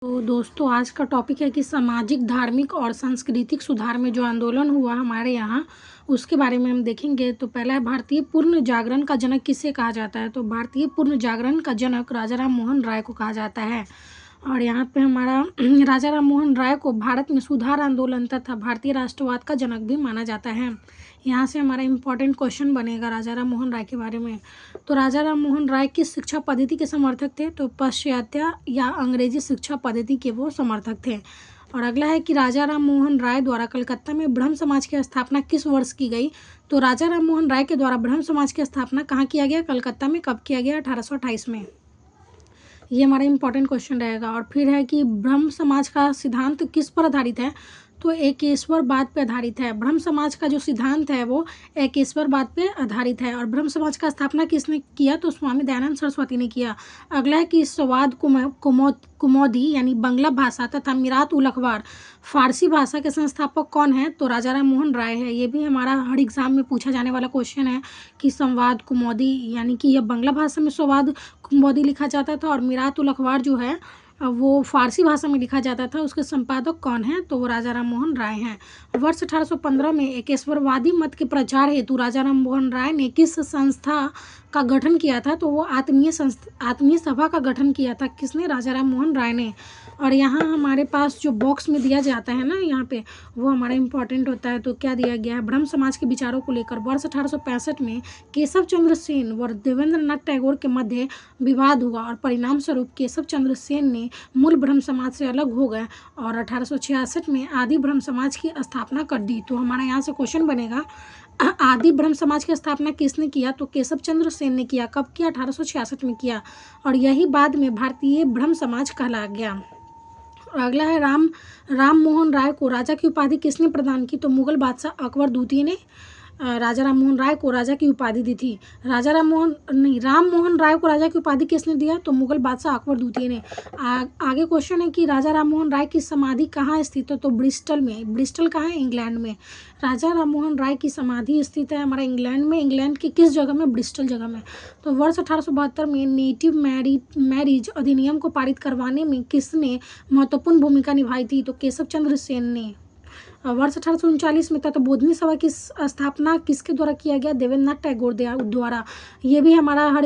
तो दोस्तों आज का टॉपिक है कि सामाजिक, धार्मिक और सांस्कृतिक सुधार में जो आंदोलन हुआ हमारे यहाँ उसके बारे में हम देखेंगे। तो पहला है, भारतीय पूर्ण जागरण का जनक किसे कहा जाता है? तो भारतीय पूर्ण जागरण का जनक राजा राम मोहन राय को कहा जाता है। और यहाँ पे हमारा राजा राम मोहन राय को भारत में सुधार आंदोलन तथा भारतीय राष्ट्रवाद का जनक भी माना जाता है। यहाँ से हमारा इम्पोर्टेंट क्वेश्चन बनेगा राजा राम मोहन राय के बारे में। तो राजा राम मोहन राय किस शिक्षा पद्धति के समर्थक थे? तो पाश्चात्य या अंग्रेजी शिक्षा पद्धति के वो समर्थक थे। और अगला है कि राजा राम मोहन राय द्वारा कलकत्ता में ब्रह्म समाज की स्थापना किस वर्ष की गई? तो राजा राम मोहन राय के द्वारा ब्रह्म समाज की स्थापना कहाँ किया गया? कलकत्ता में। कब किया गया? 1828 में। ये हमारा इम्पोर्टेंट क्वेश्चन रहेगा। और फिर है कि ब्रह्म समाज का सिद्धांत किस पर आधारित है? तो एकेश्वरवाद पे आधारित है। ब्रह्म समाज का जो सिद्धांत है वो एकेश्वरवाद पे आधारित है। और ब्रह्म समाज का स्थापना किसने किया? तो स्वामी दयानंद सरस्वती ने किया। अगला है कि सवाद कुमोदी यानी बांग्ला भाषा तथा मीरात उल अखबार फारसी भाषा के संस्थापक कौन है? तो राजा राम मोहन राय है। ये भी हमारा हर एग्जाम में पूछा जाने वाला क्वेश्चन है कि संवाद कुमोदी यानी कि यह बांग्ला भाषा में संवाद कुमोदी लिखा जाता था और मीरात उल अखबार जो है वो फारसी भाषा में लिखा जाता था। उसके संपादक कौन है? तो वो राजा राम मोहन राय हैं। वर्ष 1815 में एकेश्वरवादी मत के प्रचार हेतु राजा राम मोहन राय ने किस संस्था का गठन किया था? तो वो आत्मीय सभा का गठन किया था। किसने? राजा राम मोहन राय ने। और यहाँ हमारे पास जो बॉक्स में दिया जाता है ना यहाँ पे, वो हमारा इम्पोर्टेंट होता है। तो क्या दिया गया है? ब्रह्म समाज के विचारों को लेकर वर्ष 1865 में केशव चंद्र सेन व देवेंद्रनाथ टैगोर के मध्य विवाद हुआ और परिणाम स्वरूप केशव चंद्र सेन ने मूल ब्रह्म समाज से अलग हो गए और 1866 में आदि ब्रह्म समाज की स्थापना कर दी। तो हमारा यहाँ से क्वेश्चन बनेगा, आदि ब्रह्म समाज की स्थापना किसने किया? तो केशव चंद्र सेन ने किया। कब किया? 1866 में किया। और यही बाद में भारतीय ब्रह्म समाज कहला गया। और अगला है, राम मोहन राय को राजा की उपाधि किसने प्रदान की? तो मुगल बादशाह अकबर द्वितीय ने राजा राम मोहन राय को राजा की उपाधि दी थी। राम मोहन राय को राजा की उपाधि किसने दिया? तो मुगल बादशाह अकबर द्वितीय ने। आगे क्वेश्चन है कि राजा राम मोहन राय की समाधि कहाँ स्थित है? तो ब्रिस्टल में। ब्रिस्टल कहाँ है? इंग्लैंड में। राजा राम मोहन राय की समाधि स्थित है हमारा इंग्लैंड में। इंग्लैंड की किस जगह में? ब्रिस्टल जगह में। तो वर्ष 1872 में नेटिव मैरिज अधिनियम को पारित करवाने में किसने महत्वपूर्ण भूमिका निभाई थी? तो केशव चंद्र सेन ने। वर्ष 1839 में तत्वबोधिनी सभा की स्थापना किसके द्वारा किया गया? देवेंद्रनाथ टैगोर द्वारा। ये भी हमारा हर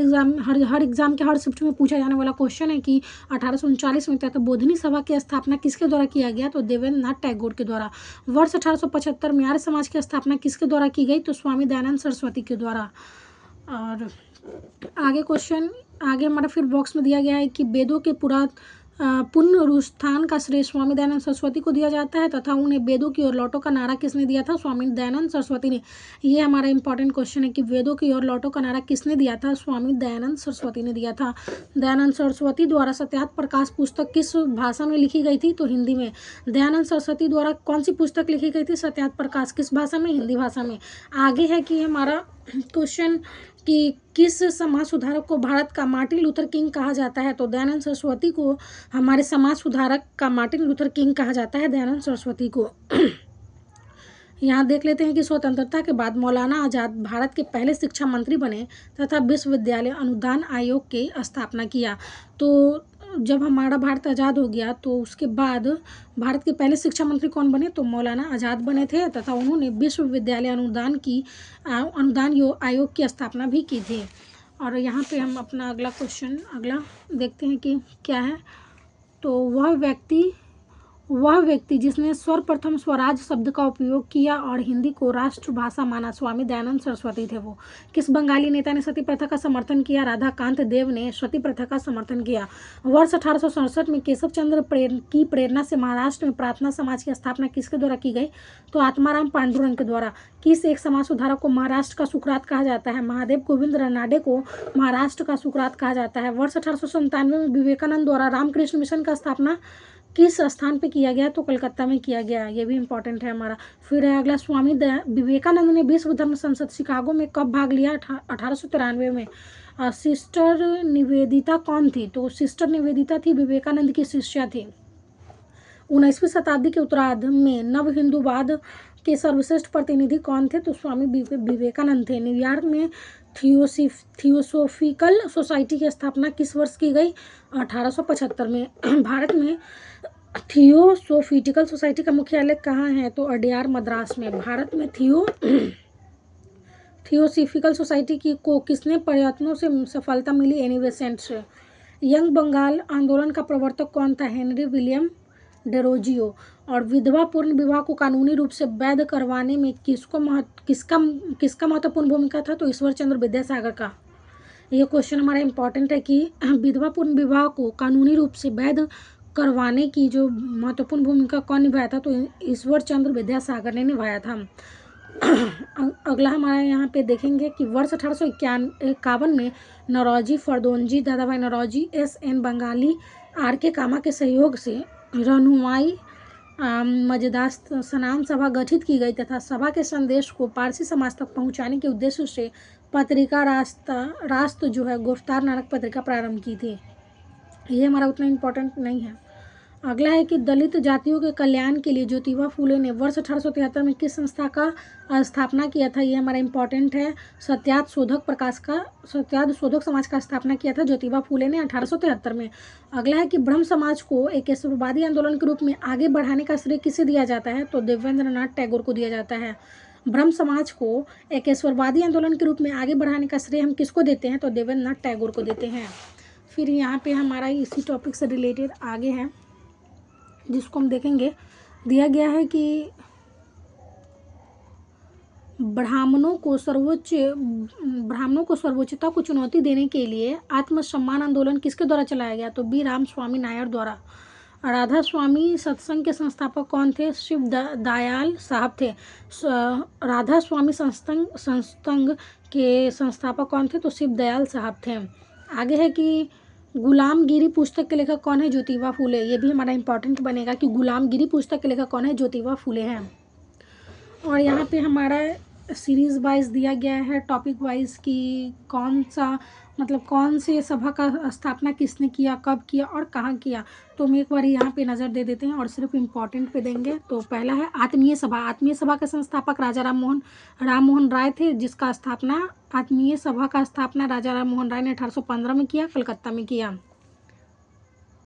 एग्जाम के हर शिफ्ट में पूछा जाने वाला क्वेश्चन है कि 1839 में तत्वबोधिनी सभा की स्थापना किसके द्वारा किया गया? तो देवेंद्रनाथ टैगोर के द्वारा। वर्ष 1875 में आर्य समाज की स्थापना किसके द्वारा की गई? तो स्वामी दयानंद सरस्वती के द्वारा। और आगे क्वेश्चन आगे हमारा फिर बॉक्स में दिया गया है कि वेदों के पुनरुत्थान का श्रेय स्वामी दयानंद सरस्वती को दिया जाता है तथा उन्हें वेदों की ओर लौटो का नारा किसने दिया था? स्वामी दयानंद सरस्वती ने। ये हमारा इंपॉर्टेंट क्वेश्चन है कि वेदों की ओर लौटो का नारा किसने दिया था? स्वामी दयानंद सरस्वती ने दिया था। दयानंद सरस्वती द्वारा सत्यार्थ प्रकाश पुस्तक किस भाषा में लिखी गई थी? तो हिंदी में। दयानंद सरस्वती द्वारा कौन सी पुस्तक लिखी गई थी? सत्यार्थ प्रकाश। किस भाषा में? हिंदी भाषा में। आगे है कि हमारा क्वेश्चन कि किस समाज सुधारक को भारत का मार्टिन लूथर किंग कहा जाता है? तो दयानंद सरस्वती को हमारे समाज सुधारक का मार्टिन लूथर किंग कहा जाता है, दयानंद सरस्वती को। यहाँ देख लेते हैं कि स्वतंत्रता के बाद मौलाना आज़ाद भारत के पहले शिक्षा मंत्री बने तथा विश्वविद्यालय अनुदान आयोग की स्थापना किया। तो जब हमारा भारत आज़ाद हो गया तो उसके बाद भारत के पहले शिक्षा मंत्री कौन बने? तो मौलाना आज़ाद बने थे तथा उन्होंने विश्वविद्यालय अनुदान आयोग की स्थापना भी की थी। और यहाँ पे हम अपना अगला क्वेश्चन देखते हैं कि क्या है। तो वह व्यक्ति जिसने सर्वप्रथम स्वराज शब्द का उपयोग किया और हिंदी को राष्ट्रभाषा माना स्वामी दयानंद सरस्वती थे। वो किस बंगाली नेता ने सती प्रथा का समर्थन किया? राधाकांत देव ने सती प्रथा का समर्थन किया। वर्ष 1867 में केशव चंद्र की प्रेरणा से महाराष्ट्र में प्रार्थना समाज की स्थापना किसके द्वारा की गई? तो आत्माराम पांडुरंग के द्वारा। किस एक समाज सुधारक को महाराष्ट्र का सुकरात कहा जाता है? महादेव गोविंद रानाडे को महाराष्ट्र का सुकरात कहा जाता है। वर्ष 1897 में विवेकानंद द्वारा रामकृष्ण मिशन का स्थापना किस स्थान पे किया गया? तो कलकत्ता में किया गया। ये भी इम्पोर्टेंट है हमारा। फिर है अगला, स्वामी विवेकानंद ने विश्व धर्म संसद शिकागो में कब भाग लिया? 1893 में। सिस्टर निवेदिता कौन थी? तो सिस्टर निवेदिता थी विवेकानंद की शिष्या थी। 19वीं शताब्दी के उत्तरार्ध में नव हिंदूवाद के सर्वश्रेष्ठ प्रतिनिधि कौन थे? तो स्वामी विवेकानंद थे। न्यूयॉर्क में थियोसोफिकल सोसाइटी की स्थापना किस वर्ष की गई? 1875 में। भारत में थियोसोफिटिकल सोसाइटी का मुख्यालय कहाँ है? तो अडयार, मद्रास में। भारत में थियोसोफिकल सोसाइटी को किसने प्रयत्नों से सफलता मिली? एनी बेसेंट से। यंग बंगाल आंदोलन का प्रवर्तक कौन था? Henry William Derozio. और विधवा पूर्ण विवाह को कानूनी रूप से वैध करवाने में किसका महत्वपूर्ण भूमिका था? तो ईश्वर चंद्र विद्यासागर का। ये क्वेश्चन हमारा इंपॉर्टेंट है कि विधवा पूर्ण विवाह को कानूनी रूप से वैध करवाने की जो महत्वपूर्ण भूमिका कौन निभाया था? तो ईश्वर चंद्र विद्यासागर ने निभाया था। अगला हमारा यहाँ पे देखेंगे कि वर्ष 1851 में नौरोजी फरदोंजी, दादाभाई नौरोजी, एस.एन. बंगाली, आर.के. कामा के सहयोग से रहनुमाई मजदास्त स्नान सभा गठित की गई तथा सभा के संदेश को पारसी समाज तक पहुंचाने के उद्देश्य से पत्रिका रास्त जो है गुफ्तार नामक पत्रिका प्रारंभ की थी। ये हमारा उतना इम्पोर्टेंट नहीं है। अगला है कि दलित जातियों के कल्याण के लिए ज्योतिबा फूले ने वर्ष 1873 में किस संस्था का स्थापना किया था? ये हमारा इम्पोर्टेंट है। सत्याद शोधक समाज का स्थापना किया था ज्योतिबा फूले ने 1873 में। अगला है कि ब्रह्म समाज को एक ईश्वरवादी आंदोलन के रूप में आगे बढ़ाने का श्रेय किसे दिया जाता है? तो देवेंद्रनाथ टैगोर को दिया जाता है। ब्रह्म समाज को एक ईश्वरवादी आंदोलन के रूप में आगे बढ़ाने का श्रेय हम किसको देते हैं? तो देवेंद्रनाथ टैगोर को देते हैं। फिर यहाँ पे हमारा इसी टॉपिक से रिलेटेड आगे है जिसको हम देखेंगे। दिया गया है कि ब्राह्मणों को सर्वोच्चता को चुनौती देने के लिए आत्मसम्मान आंदोलन किसके द्वारा चलाया गया? तो बी राम स्वामी नायर द्वारा। राधा स्वामी सत्संग के संस्थापक कौन थे? शिव दयाल साहब थे। राधा स्वामी संस्थंग के संस्थापक कौन थे? तो शिव दयाल साहब थे। आगे है कि गुलामगिरी पुस्तक के लेखक कौन है? ज्योतिबा फूले। ये भी हमारा इंपॉर्टेंट बनेगा कि गुलामगिरी पुस्तक के लेखक कौन है? ज्योतिबा फूले हैं। और यहाँ पे हमारा सीरीज़ वाइज दिया गया है, टॉपिक वाइज कि कौन से सभा का स्थापना किसने किया, कब किया और कहाँ किया। तो हम एक बार यहाँ पे नज़र दे देते हैं और सिर्फ इम्पॉर्टेंट पे देंगे। तो पहला है आत्मीय सभा। आत्मीय सभा के संस्थापक राजा राम मोहन राय थे, जिसका स्थापना आत्मीय सभा का स्थापना राजा राम मोहन राय ने 1815 में किया, कलकत्ता में किया।